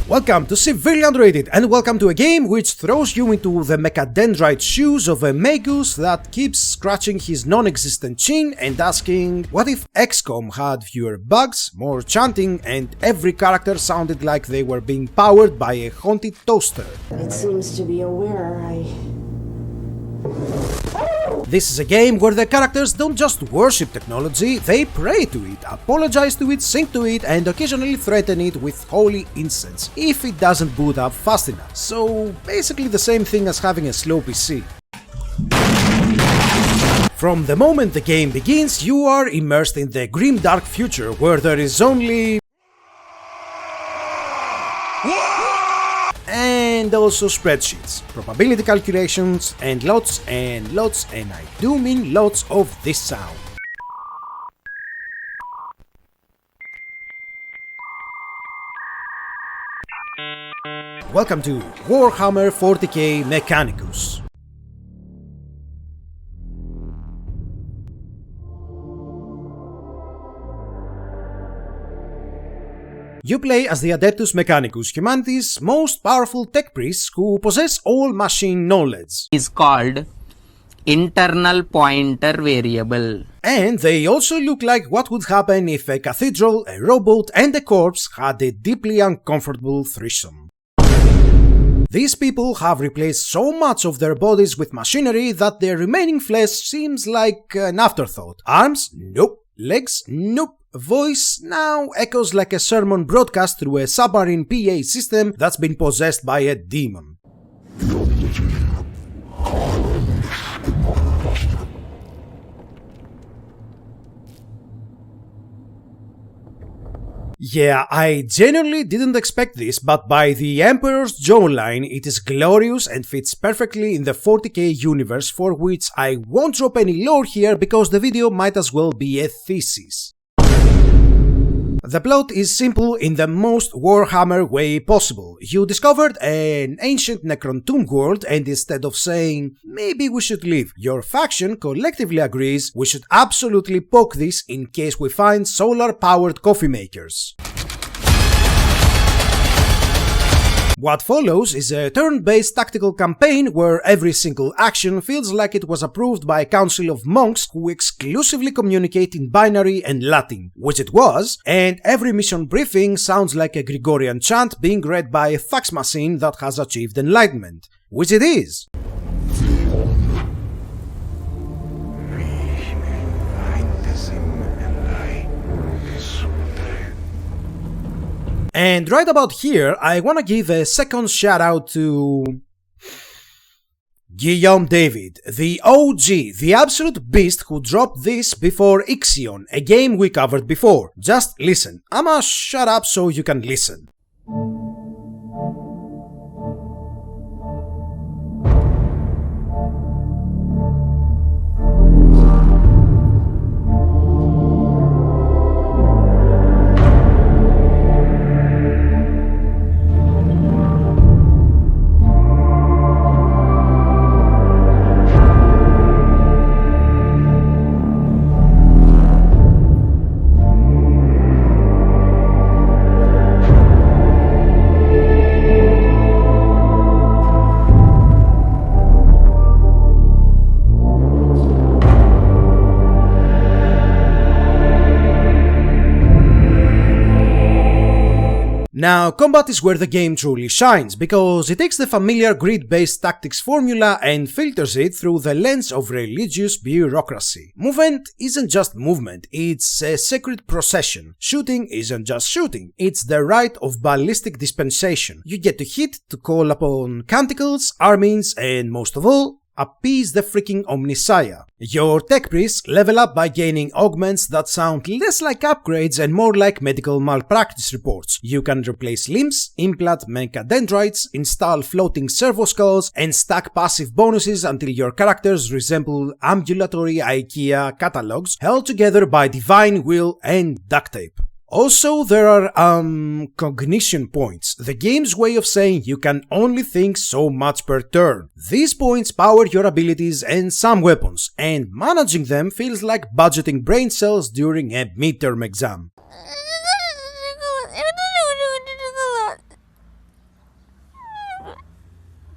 Welcome to Severely Underrated, and welcome to a game which throws you into the mechadendrite shoes of a Magus that keeps scratching his non-existent chin and asking, what if XCOM had fewer bugs, more chanting, and every character sounded like they were being powered by a haunted toaster? It seems to be aware This is a game where the characters don't just worship technology, they pray to it, apologize to it, sing to it, and occasionally threaten it with holy incense if it doesn't boot up fast enough. So basically the same thing as having a slow PC. From the moment the game begins, you are immersed in the grim dark future where there is only... and also spreadsheets, probability calculations, and lots, and I do mean lots of this sound. Welcome to Warhammer 40k Mechanicus. You play as the Adeptus Mechanicus, humanity's most powerful tech priests who possess all machine knowledge. Is called internal pointer variable. And they also look like what would happen if a cathedral, a robot, and a corpse had a deeply uncomfortable threesome. These people have replaced so much of their bodies with machinery that their remaining flesh seems like an afterthought. Arms? Nope. Legs? Nope. Voice now echoes like a sermon broadcast through a submarine PA system that's been possessed by a demon. Yeah, I genuinely didn't expect this, but by the Emperor's jawline, it is glorious and fits perfectly in the 40k universe, for which I won't drop any lore here because the video might as well be a thesis. The plot is simple in the most Warhammer way possible. You discovered an ancient Necron tomb world, and instead of saying, maybe we should leave, your faction collectively agrees we should absolutely poke this in case we find solar-powered coffee makers. What follows is a turn-based tactical campaign where every single action feels like it was approved by a council of monks who exclusively communicate in binary and Latin, which it was, and every mission briefing sounds like a Gregorian chant being read by a fax machine that has achieved enlightenment, which it is. And right about here, I wanna give a second shout out to Guillaume David, the OG, the absolute beast who dropped this before Ixion, a game we covered before. Just listen. I'ma shut up so you can listen. Now, combat is where the game truly shines, because it takes the familiar grid-based tactics formula and filters it through the lens of religious bureaucracy. Movement isn't just movement, it's a sacred procession. Shooting isn't just shooting, it's the rite of ballistic dispensation. You get to hit to call upon canticles, armings, and most of all, appease the freaking Omnissiah. Your tech priests level up by gaining augments that sound less like upgrades and more like medical malpractice reports. You can replace limbs, implant mechadendrites, install floating servo skulls, and stack passive bonuses until your characters resemble ambulatory IKEA catalogs held together by divine will and duct tape. Also, there are, cognition points, the game's way of saying you can only think so much per turn. These points power your abilities and some weapons, and managing them feels like budgeting brain cells during a midterm exam.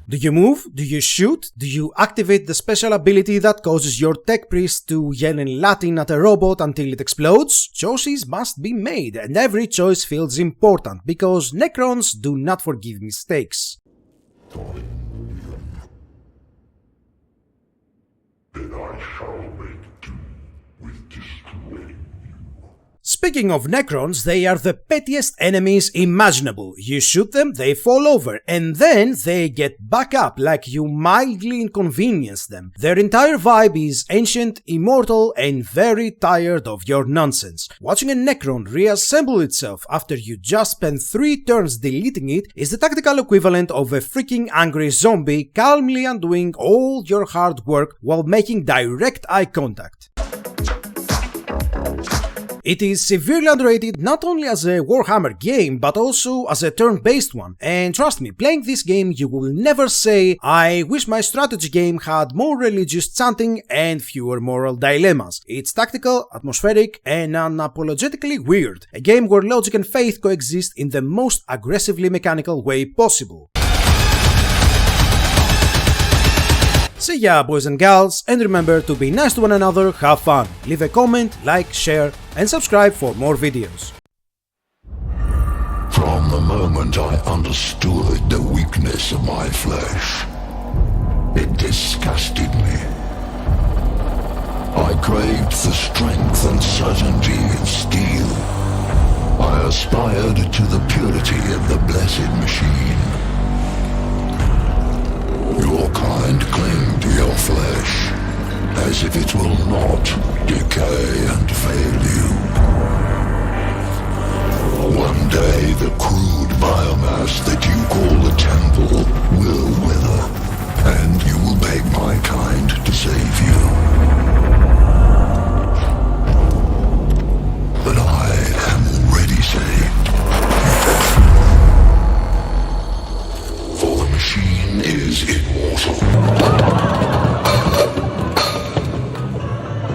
Do you move? Do you shoot? Do you activate the special ability that causes your tech priest to yell in Latin at a robot until it explodes? Choices must be made, and every choice feels important, because Necrons do not forgive mistakes. Then I shall make do with destroying. Speaking of Necrons, they are the pettiest enemies imaginable. You shoot them, they fall over, and then they get back up like you mildly inconvenience them. Their entire vibe is ancient, immortal, and very tired of your nonsense. Watching a Necron reassemble itself after you just spent 3 turns deleting it is the tactical equivalent of a freaking angry zombie calmly undoing all your hard work while making direct eye contact. It is severely underrated not only as a Warhammer game, but also as a turn-based one. And trust me, playing this game you will never say, "I wish my strategy game had more religious chanting and fewer moral dilemmas." It's tactical, atmospheric, and unapologetically weird. A game where logic and faith coexist in the most aggressively mechanical way possible. See ya, boys and gals, and remember to be nice to one another, have fun. Leave a comment, like, share, and subscribe for more videos. From the moment I understood the weakness of my flesh, it disgusted me. I craved the strength and certainty of steel. I aspired to the purity of the blessed machine. Your kind cling to your flesh, as if it will not decay and fade.